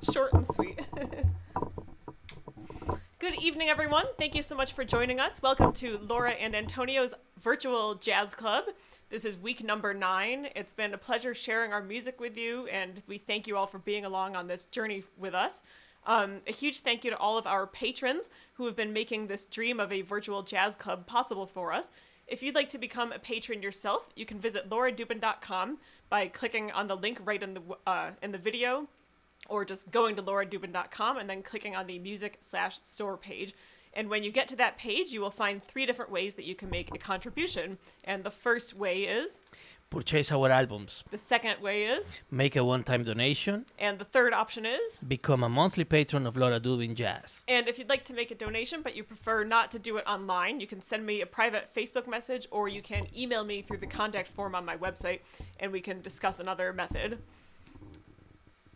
Short and sweet. Good evening, everyone. Thank you so much for joining us. Welcome to Laura and Antonio's virtual jazz club. This is week number 9. It's been a pleasure sharing our music with you, and we thank you all for being along on this journey with us. A huge thank you to all of our patrons who have been making this dream of a virtual jazz club possible for us. If you'd like to become a patron yourself, you can visit lauradubin.com by clicking on the link right in the video, or just going to lauradubin.com and then clicking on the music/store page. And when you get to that page, you will find 3 different ways that you can make a contribution. And the first way is... purchase our albums. The second way is... make a one-time donation. And the third option is... become a monthly patron of Laura Dubin Jazz. And if you'd like to make a donation, but you prefer not to do it online, you can send me a private Facebook message, or you can email me through the contact form on my website, and we can discuss another method.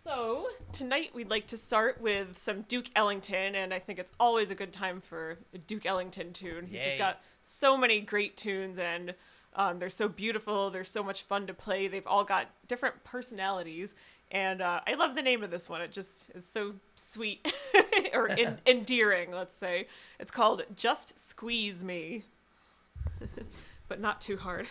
So, tonight we'd like to start with some Duke Ellington, and I think it's always a good time for a Duke Ellington tune. He's just got so many great tunes, and they're so beautiful, they're so much fun to play, they've all got different personalities, and I love the name of this one. It just is so sweet, or endearing, let's say. It's called Just Squeeze Me, but not too hard.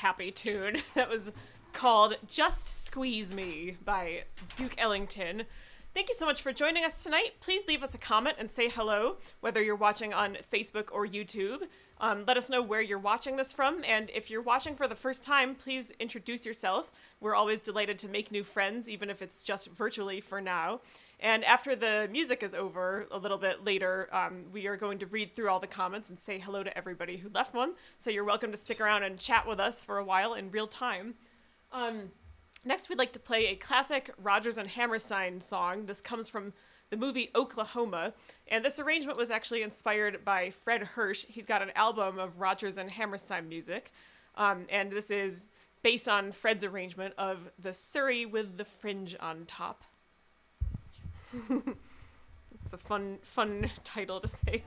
happy tune. That was called Just Squeeze Me by Duke Ellington. Thank you so much for joining us tonight. Please leave us a comment and say hello, whether you're watching on Facebook or YouTube. Let us know where you're watching this from, and if you're watching for the first time, please introduce yourself. We're always delighted to make new friends, even if it's just virtually for now. And after the music is over, a little bit later, we are going to read through all the comments and say hello to everybody who left one. So you're welcome to stick around and chat with us for a while in real time. Next, we'd like to play a classic Rodgers and Hammerstein song. This comes from the movie Oklahoma, and this arrangement was actually inspired by Fred Hirsch. He's got an album of Rodgers and Hammerstein music, and this is based on Fred's arrangement of the Surrey with the fringe on top. It's a fun title to say.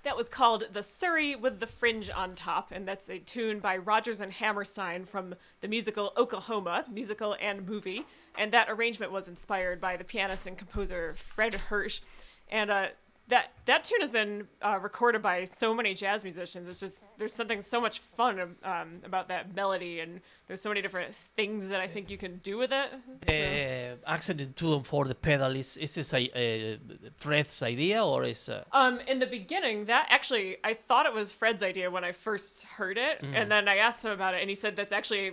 That was called The Surrey with the Fringe on Top, and that's a tune by Rodgers and Hammerstein from the musical Oklahoma, musical and movie. And that arrangement was inspired by the pianist and composer Fred Hirsch. And that tune has been recorded by so many jazz musicians. It's just, there's something so much fun about that melody, and there's so many different things that I think you can do with it. Accent in 2 and 4, the pedal, is this a Fred's idea, or is... In the beginning, that actually, I thought it was Fred's idea when I first heard it, and then I asked him about it, and he said that's actually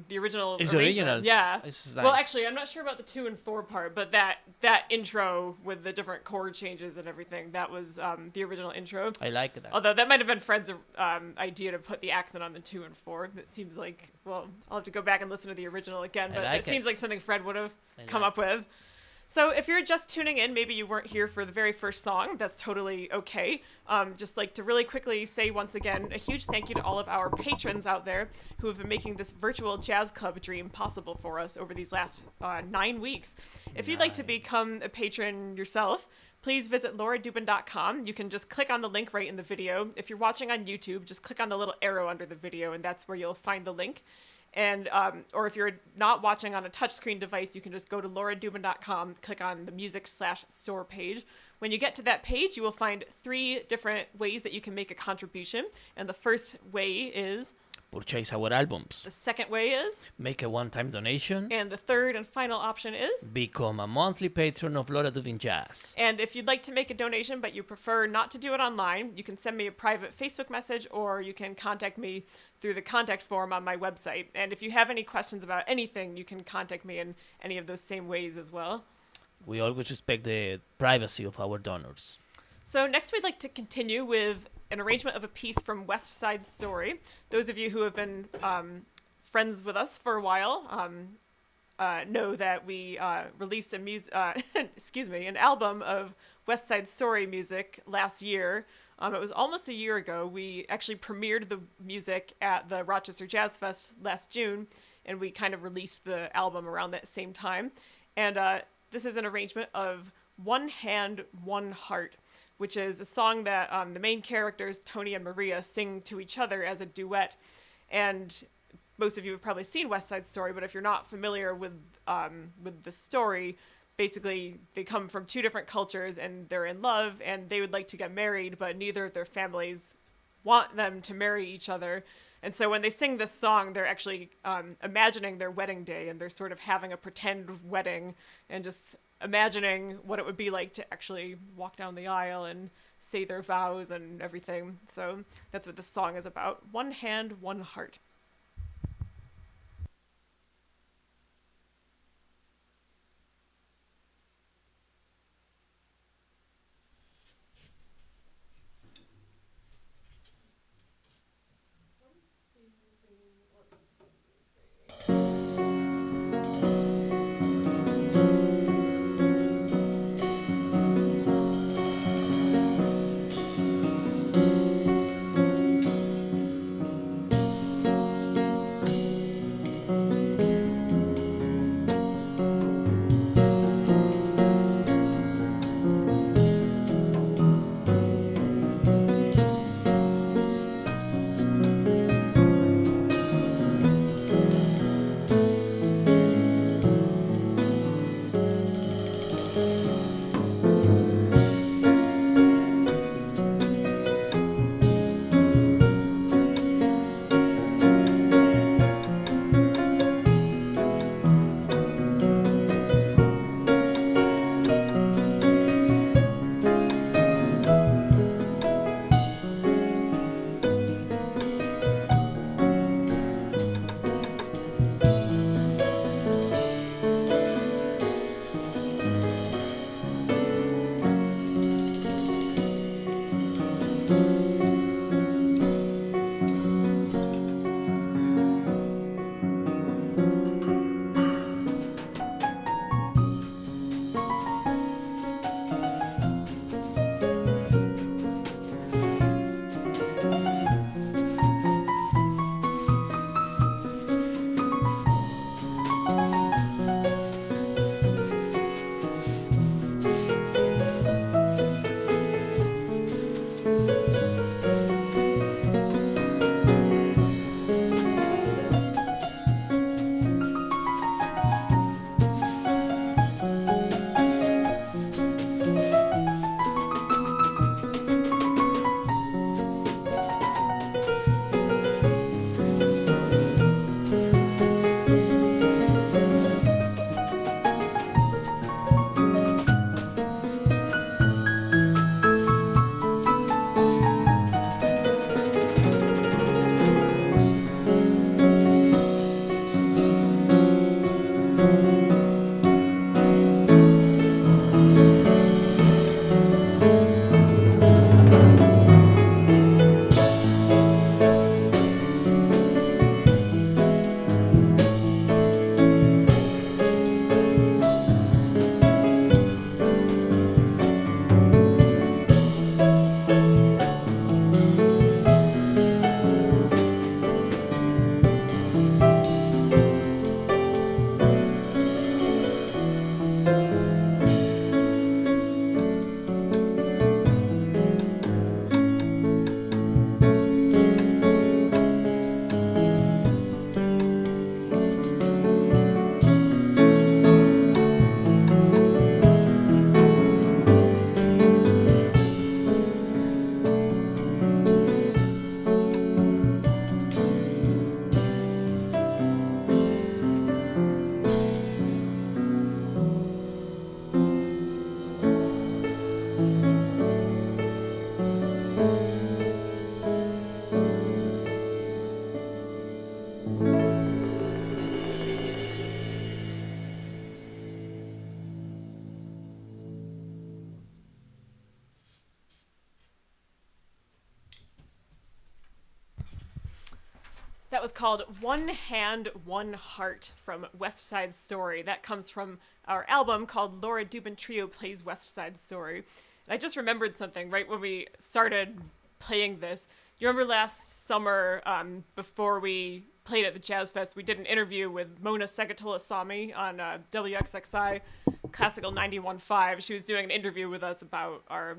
the original It's arrangement. original? Yeah. This is nice. Well, actually, I'm not sure about the 2 and 4 part, but that intro with the different chord changes and everything, that was the original intro. I like that. Although that might have been Fred's idea to put the accent on the 2 and 4. It seems like, well, I'll have to go back and listen to the original again, but it seems like something Fred would have come up with. So if you're just tuning in, maybe you weren't here for the very first song, that's totally okay. Just like to really quickly say once again, a huge thank you to all of our patrons out there who have been making this virtual jazz club dream possible for us over these last 9 weeks. If you'd like to become a patron yourself, please visit lauradubin.com. You can just click on the link right in the video. If you're watching on YouTube, just click on the little arrow under the video, and that's where you'll find the link. And or if you're not watching on a touchscreen device, you can just go to lauradubin.com, click on the music/store page. When you get to that page, you will find 3 different ways that you can make a contribution. And the first way is... purchase our albums. The second way is... make a one-time donation. And the third and final option is... become a monthly patron of Laura Dubin Jazz. And if you'd like to make a donation, but you prefer not to do it online, you can send me a private Facebook message, or you can contact me through the contact form on my website. And if you have any questions about anything, you can contact me in any of those same ways as well. We always respect the privacy of our donors. So next we'd like to continue with an arrangement of a piece from West Side Story. Those of you who have been friends with us for a while know that we released an album of West Side Story music last year. It was almost a year ago. We actually premiered the music at the Rochester Jazz Fest last June, and we kind of released the album around that same time. And this is an arrangement of One Hand, One Heart, which is a song that the main characters, Tony and Maria, sing to each other as a duet. And most of you have probably seen West Side Story, but if you're not familiar with the story, basically they come from 2 different cultures and they're in love and they would like to get married, but neither of their families want them to marry each other. And so when they sing this song, they're actually imagining their wedding day, and they're sort of having a pretend wedding and just imagining what it would be like to actually walk down the aisle and say their vows and everything. So that's what this song is about. One Hand, One Heart. That was called One Hand, One Heart from West Side Story. That comes from our album called Laura Dubin Trio Plays West Side Story. And I just remembered something right when we started playing this. You remember last summer, before we played at the Jazz Fest, we did an interview with Mona Segatola-Sami on WXXI Classical 91.5. She was doing an interview with us about our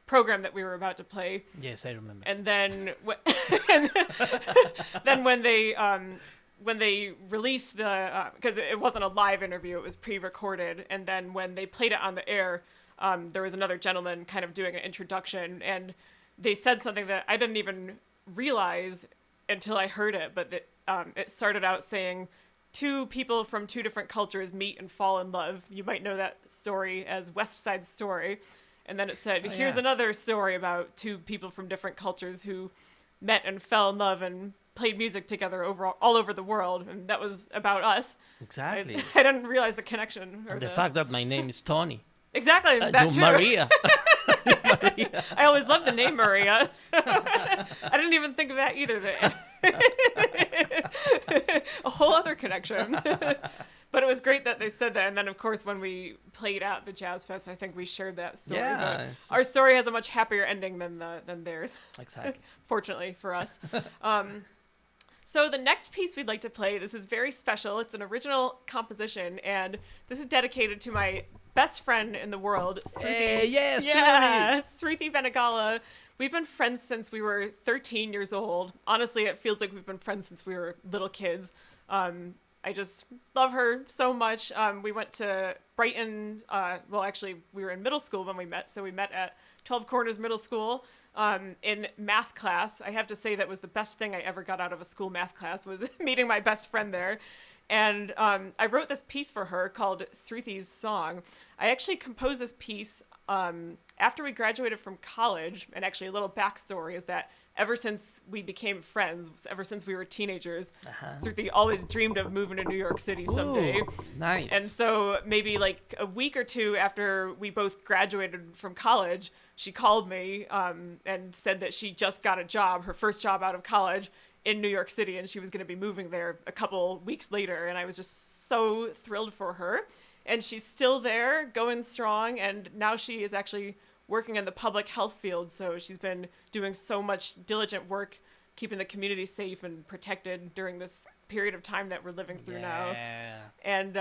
program that we were about to play. Yes, I remember. And then, then when they released the, because it wasn't a live interview, it was pre-recorded, and then when they played it on the air, there was another gentleman kind of doing an introduction, and they said something that I didn't even realize until I heard it, but it started out saying, two people from two different cultures meet and fall in love. You might know that story as West Side Story. And then it said, here's another story about two people from different cultures who met and fell in love and played music together all over the world. And that was about us. Exactly. I didn't realize the connection. Or the fact that my name is Tony. Exactly. That too. Maria. Maria. I always loved the name Maria. I didn't even think of that either. A whole other connection. But it was great that they said that. And then, of course, when we played at the Jazz Fest, I think we shared that story. Yeah, our story has a much happier ending than theirs. Exactly. Fortunately for us. So the next piece we'd like to play, this is very special. It's an original composition, and this is dedicated to my best friend in the world, Sruthi. Yes, Sruthi Venagala. We've been friends since we were 13 years old. Honestly, it feels like we've been friends since we were little kids. I just love her so much. We went to Brighton. Well, actually, we were in middle school when we met. So we met at 12 Corners Middle School in math class. I have to say that was the best thing I ever got out of a school math class was meeting my best friend there. And I wrote this piece for her called Sruthi's Song. I actually composed this piece after we graduated from college. And actually a little backstory is that ever since we became friends, ever since we were teenagers, Sruthi always dreamed of moving to New York City someday. Ooh, nice. And so maybe like a week or two after we both graduated from college, she called me and said that she just got a job, her first job out of college in New York City, and she was going to be moving there a couple weeks later. And I was just so thrilled for her. And she's still there, going strong, and now she is actually working in the public health field, so she's been doing so much diligent work keeping the community safe and protected during this period of time that we're living through now. And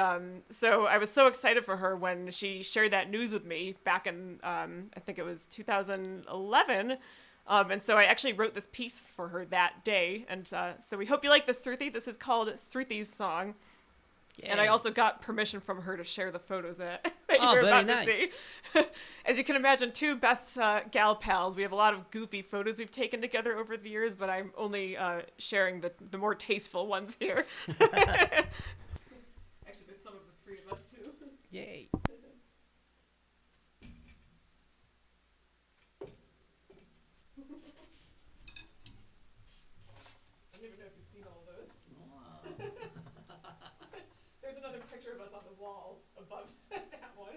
so I was so excited for her when she shared that news with me back in, I think it was 2011. And so I actually wrote this piece for her that day. And so we hope you like this, Sruthi. This is called Sruthi's Song. Yeah. And I also got permission from her to share the photos that you're about to see. As you can imagine, two best gal pals. We have a lot of goofy photos we've taken together over the years, but I'm only sharing the more tasteful ones here. Actually, there's some of the three of us, too. Yay. I don't even know if you've seen all of those. There's another picture of us on the wall above that one.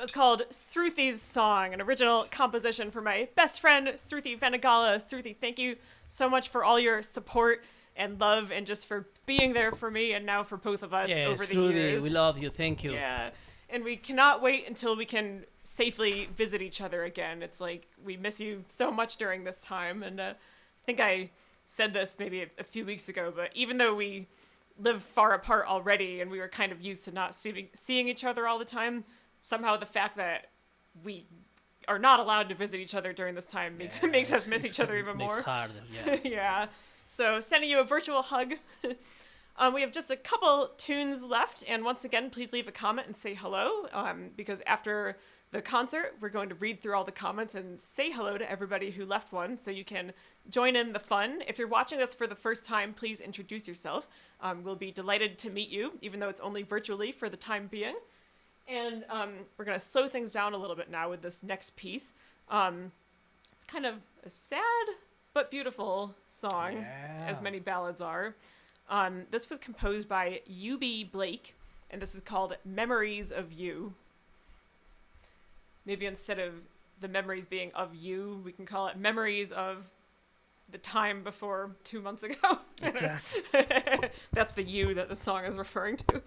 was called Sruthi's Song, an original composition for my best friend, Sruthi Venagala. Sruthi, thank you so much for all your support and love and just for being there for me and now for both of us over the years. We love you. Thank you. Yeah. And we cannot wait until we can safely visit each other again. It's like we miss you so much during this time. And I think I said this maybe a few weeks ago, but even though we live far apart already and we were kind of used to not seeing each other all the time, somehow the fact that we are not allowed to visit each other during this time makes us miss each other even more. It's harder, yeah. Yeah. So sending you a virtual hug. We have just a couple tunes left, and once again, please leave a comment and say hello, because after the concert, we're going to read through all the comments and say hello to everybody who left one, so you can join in the fun. If you're watching this for the first time, please introduce yourself. We'll be delighted to meet you, even though it's only virtually for the time being. And we're going to slow things down a little bit now with this next piece. It's kind of a sad but beautiful song, as many ballads are. This was composed by U.B. Blake, and this is called Memories of You. Maybe instead of the memories being of you, we can call it Memories of the time before 2 months ago. Exactly. That's the you that the song is referring to.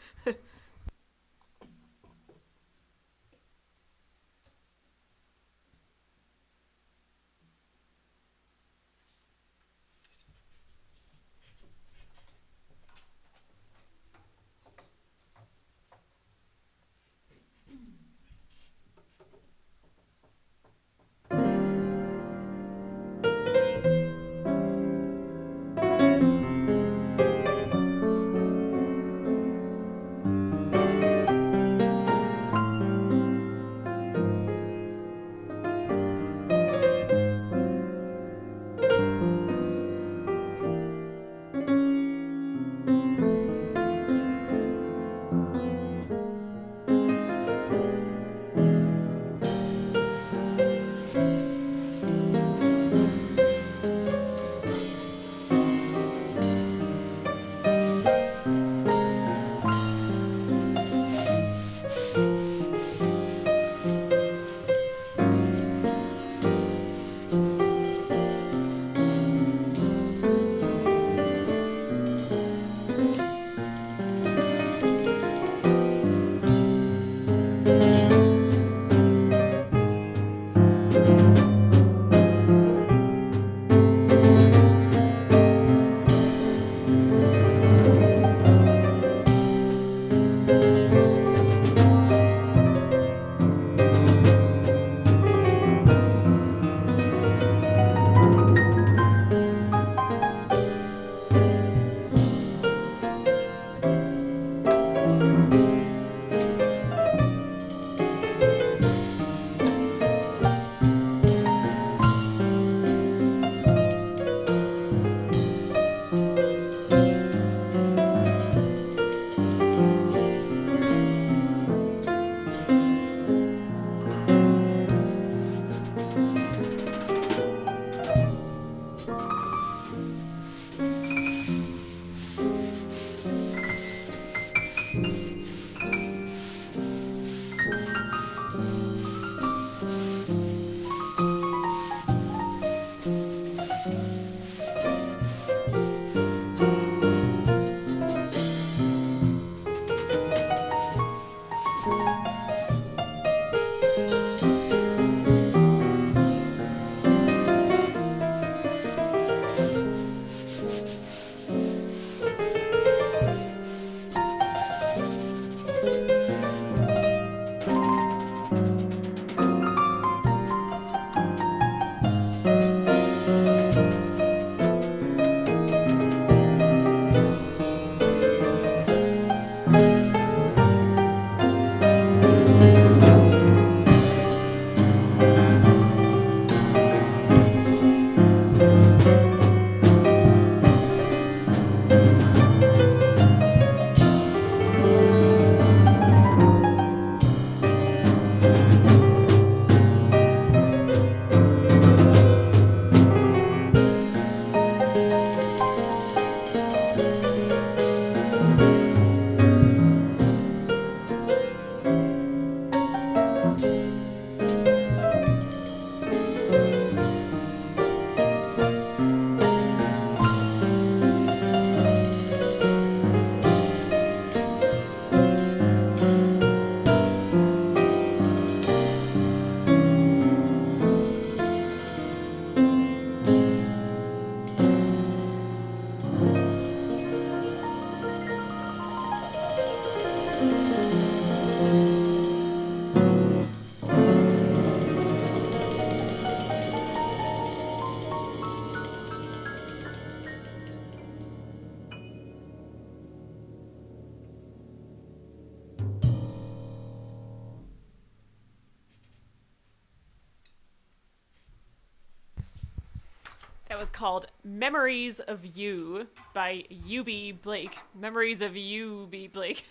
That was called Memories of You by U.B. Blake. Memories of U.B. Blake.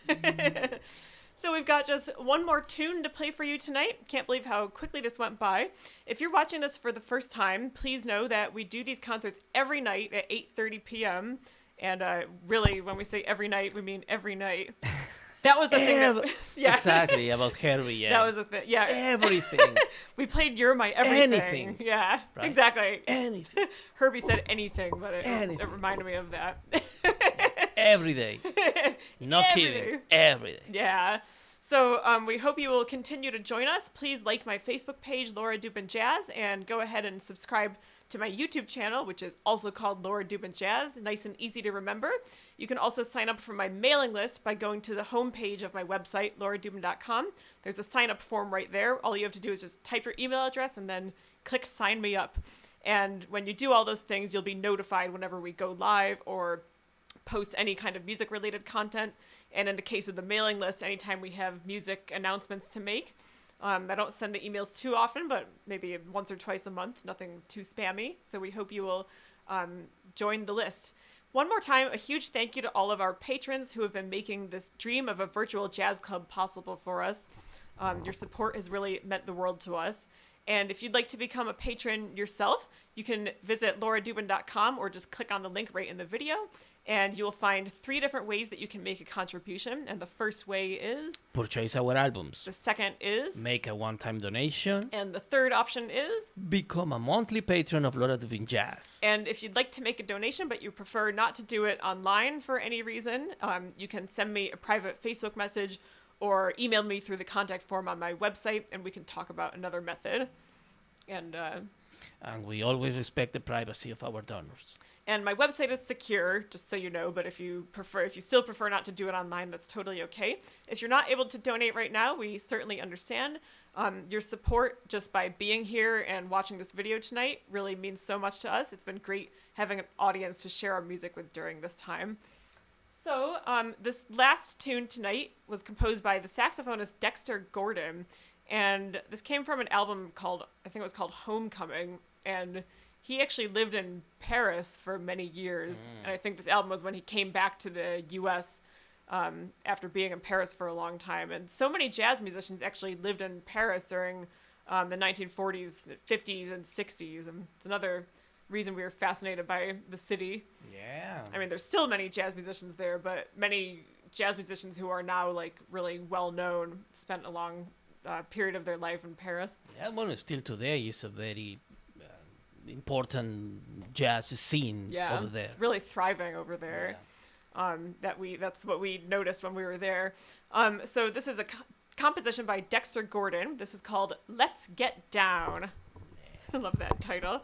So we've got just one more tune to play for you tonight. Can't believe how quickly this went by. If you're watching this for the first time, please know that we do these concerts every night at 8:30 p.m. And really, when we say every night, we mean every night. That was the thing. Yeah. Exactly, about Harry, yeah. That was the thing, yeah. Everything. We played You're My Everything. Anything. Yeah, Right. exactly. Anything. Herbie said anything, but it Anything. reminded me of that. Every day. Not Every kidding. day. Every day. Yeah. So we hope you will continue to join us. Please like my Facebook page, Laura Dubin Jazz, and go ahead and subscribe to my YouTube channel, which is also called Laura Dubin Jazz. Nice and easy to remember. You can also sign up for my mailing list by going to the homepage of my website, lauradubin.com. There's a sign-up form right there. All you have to do is just type your email address and then click Sign Me Up. And when you do all those things, you'll be notified whenever we go live or post any kind of music-related content. And in the case of the mailing list, anytime we have music announcements to make. I don't send the emails too often, but maybe once or twice a month, nothing too spammy. So we hope you will join the list. One more time, a huge thank you to all of our patrons who have been making this dream of a virtual jazz club possible for us. Your support has really meant the world to us. And if you'd like to become a patron yourself, you can visit lauradubin.com or just click on the link right in the video. And you'll find 3 different ways that you can make a contribution. And the first way is... Purchase our albums. The second is... Make a one-time donation. And the third option is... Become a monthly patron of Laura Dubin Jazz. And if you'd like to make a donation, but you prefer not to do it online for any reason, you can send me a private Facebook message or email me through the contact form on my website, and we can talk about another method. And we always respect the privacy of our donors. And my website is secure, just so you know, but if you still prefer not to do it online, that's totally okay. If you're not able to donate right now, we certainly understand. Your support just by being here and watching this video tonight really means so much to us. It's been great having an audience to share our music with during this time. So this last tune tonight was composed by the saxophonist Dexter Gordon, and this came from an album called, I think it was called Homecoming, and he actually lived in Paris for many years, and I think this album was when he came back to the U.S. After being in Paris for a long time. And so many jazz musicians actually lived in Paris during the 1940s, 50s, and 60s, and it's another reason we were fascinated by the city. Yeah. I mean, there's still many jazz musicians there, but many jazz musicians who are now like really well known spent a long period of their life in Paris. Yeah, well, still today is a very important jazz scene over there. It's really thriving over there. Yeah. That's what we noticed when we were there. So this is a composition by Dexter Gordon. This is called Let's Get Down. I love that title.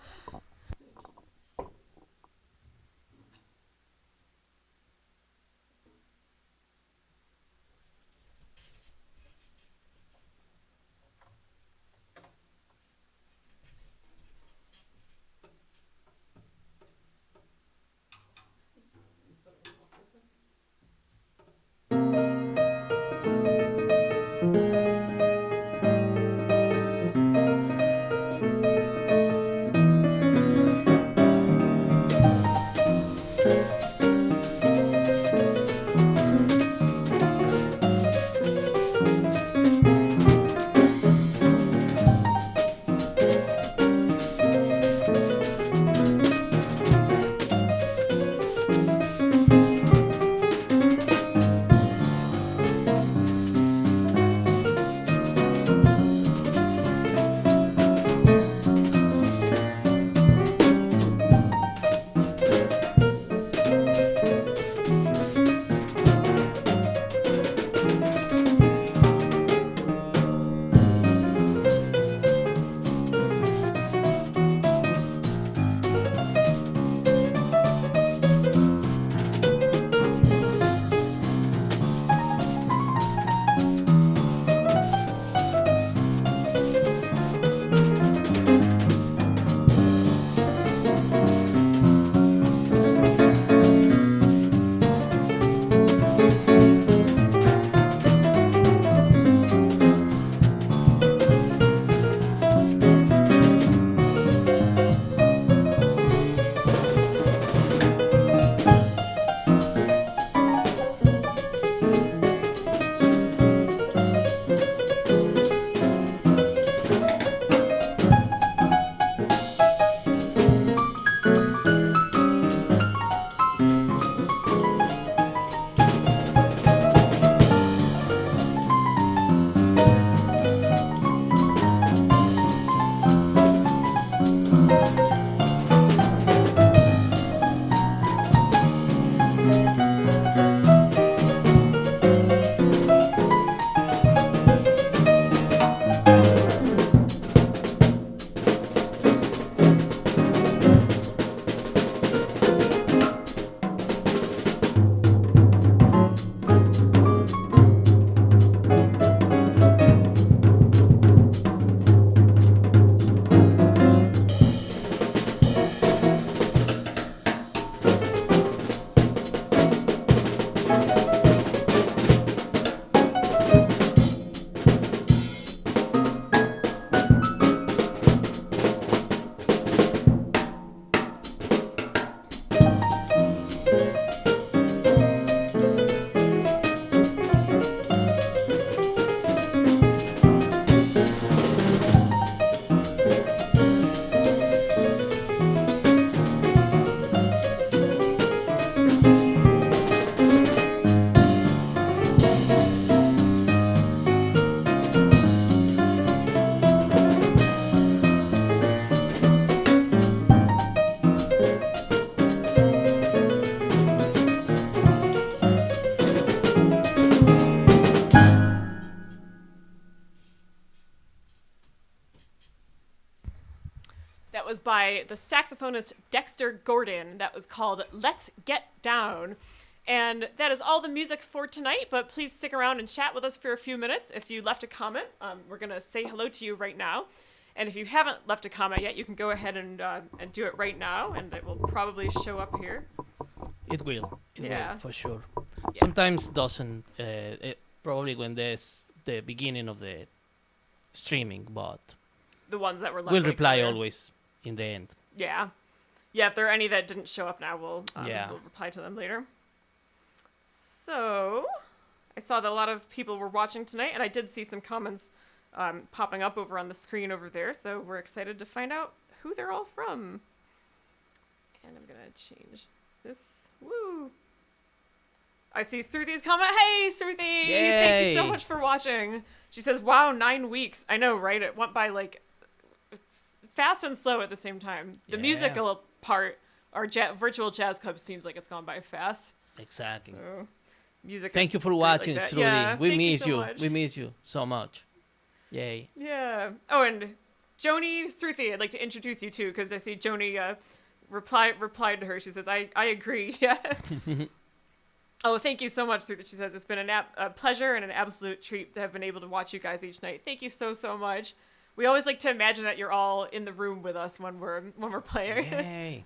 by the saxophonist Dexter Gordon. That was called Let's Get Down. And that is all the music for tonight, but please stick around and chat with us for a few minutes. If you left a comment, we're going to say hello to you right now. And if you haven't left a comment yet, you can go ahead and do it right now, and it will probably show up here. It will. It Yeah. will, for sure. Yeah. Sometimes doesn't, probably when there's the beginning of the streaming, but The ones that were left. we'll right reply there. always in the end. Yeah. Yeah, if there are any that didn't show up now, we'll reply to them later. So, I saw that a lot of people were watching tonight, and I did see some comments popping up over on the screen over there, so we're excited to find out who they're all from. And I'm going to change this. Woo! I see Sruthi's comment. Hey, Sruthi! Thank you so Yay. much for watching. She says, wow, 9 weeks. I know, right? It went by, like, it's fast and slow at the same time. The Yeah. musical part, our virtual jazz club, seems like it's gone by fast. Exactly. So, music. Thank is you for great watching, like that. Surrey. Yeah, We thank miss so you. much. We miss you so much. Yay. Yeah. Oh, and Joni Struthi, I'd like to introduce you to, because I see Joni replied to her. She says, I agree. Yeah. Oh, thank you so much, Struthi. She says, it's been a pleasure and an absolute treat to have been able to watch you guys each night. Thank you so, so much. We always like to imagine that you're all in the room with us when we're playing. Yay.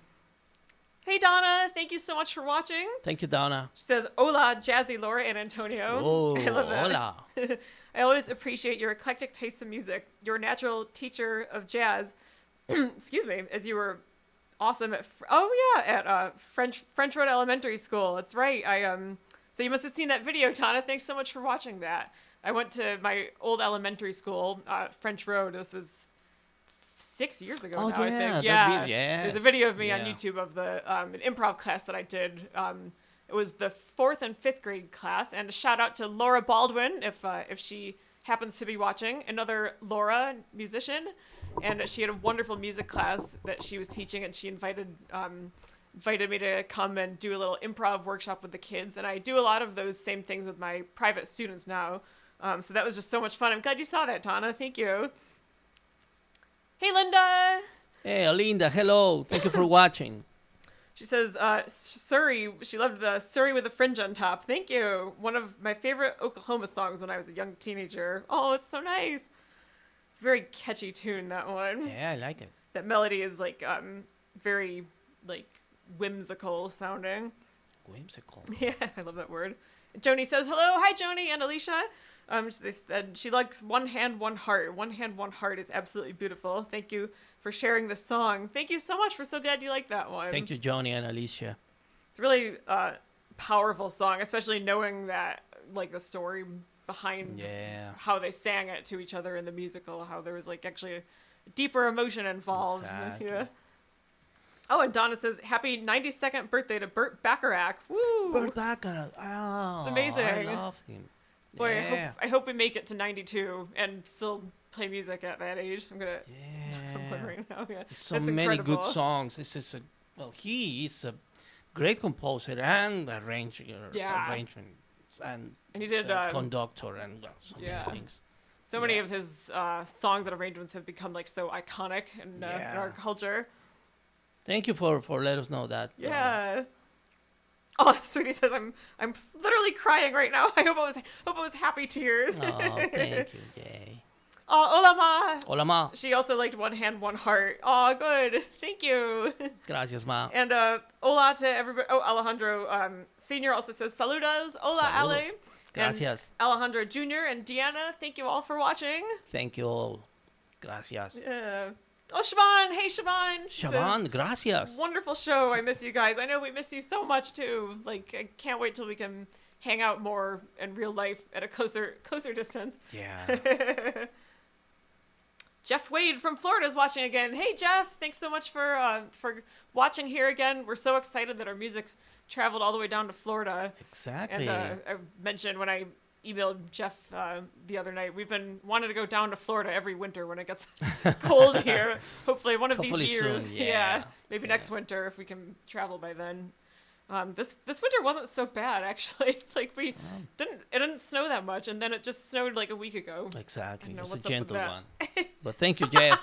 Hey, Donna. Thank you so much for watching. Thank you, Donna. She says, hola, Jazzy, Laura, and Antonio. Oh, I love that. hola. I always appreciate your eclectic taste in music. You're a natural teacher of jazz. Excuse me, as you were awesome at French Road Elementary School. That's right. So you must have seen that video, Tana. Thanks so much for watching that. I went to my old elementary school, French Road. This was 6 years ago Oh, now, I yeah, think. that Yeah. yes. There's a video of me on Yeah. YouTube of the an improv class that I did. It was the 4th and 5th grade class, and a shout out to Laura Baldwin if she happens to be watching. Another Laura musician, and she had a wonderful music class that she was teaching, and she invited me to come and do a little improv workshop with the kids, and I do a lot of those same things with my private students now. So that was just so much fun. I'm glad you saw that, Tana. Thank you. Hey, Linda. Hey, Alinda, hello. Thank you for watching. She says, Surrey, she loved the Surrey with a fringe on top. Thank you. One of my favorite Oklahoma songs when I was a young teenager. Oh, it's so nice. It's a very catchy tune, that one. Yeah, I like it. That melody is like, very, like, whimsical sounding. Whimsical. Yeah, I love that word. Joni says, hello. Hi, Joni and Alicia. They said she likes One Hand, One Heart. One Hand, One Heart is absolutely beautiful. Thank you for sharing this song. Thank you so much. We're so glad you like that one. Thank you, Johnny and Alicia. It's a really powerful song, especially knowing that, like, the story behind Yeah. how they sang it to each other in the musical, how there was, like, actually a deeper emotion involved. Exactly. Yeah. Oh, and Donna says, happy 92nd birthday to Burt Bacharach. Woo! Burt Bacharach. Oh, It's amazing. I love him. Boy, Yeah. I hope we make it to 92 and still play music at that age. I'm going to put one Yeah. right now. Yeah. So That's many good incredible. songs. This is he is a great composer and arrangement and And he did conductor and so yeah. many things. so many Yeah. of his songs and arrangements have become like so iconic in our culture. Thank you for letting us know that. Yeah. Oh, Sweetie says I'm literally crying right now. I hope it was happy tears. Oh, thank you. Yay. Oh, hola ma. Hola, ma. She also liked One Hand, One Heart. Oh, good. Thank you. Gracias, ma. And hola to everybody. Oh, Alejandro Senior also says saludos. Hola, Saludos. Ale. Gracias. And Alejandro Jr. and Deanna. Thank you all for watching. Thank you all. Gracias. Yeah. Oh, Siobhan. Hey, Siobhan. She says, Siobhan, gracias. wonderful show. I miss you guys. I know we miss you so much too. Like, I can't wait till we can hang out more in real life at a closer distance. Yeah. Jeff Wade from Florida is watching again. Hey, Jeff. Thanks so much for watching here again. We're so excited that our music's traveled all the way down to Florida. Exactly. And I mentioned when I emailed Jeff the other night, we've been wanting to go down to Florida every winter when it gets cold here. Hopefully one of Hopefully these years. soon, yeah. Maybe Yeah. next winter if we can travel by then. This winter wasn't so bad actually. Like it didn't snow that much, and then it just snowed like a week ago. Exactly. I don't know It's a what's up with gentle that. one. But thank you, Jeff.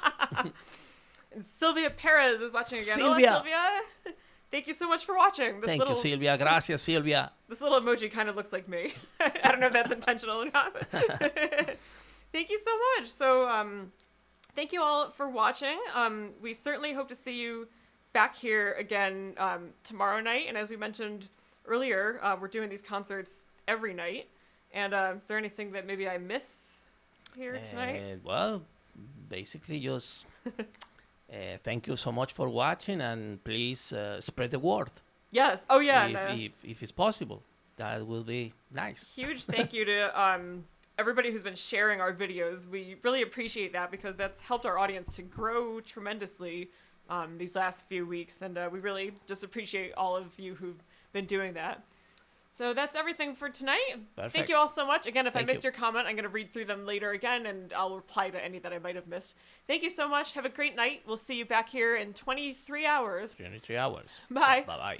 And Sylvia Perez is watching again. Sylvia. Hola, Sylvia. Thank you so much for watching. Thank you, Sylvia. Gracias, Sylvia. This little emoji kind of looks like me. I don't know if that's intentional or not. Thank you so much. So, thank you all for watching. We certainly hope to see you back here again tomorrow night. And as we mentioned earlier, we're doing these concerts every night. And is there anything that maybe I miss here tonight? Well, basically just thank you so much for watching, and please spread the word. Yes. Oh, yeah. If it's possible, that will be nice. Huge thank you to everybody who's been sharing our videos. We really appreciate that because that's helped our audience to grow tremendously these last few weeks. And we really just appreciate all of you who've been doing that. So that's everything for tonight. Perfect. Thank you all so much. Again, if Thank I missed you. your comment, I'm going to read through them later again, and I'll reply to any that I might have missed. Thank you so much. Have a great night. We'll see you back here in 23 hours. 23 hours. Bye. Bye-bye.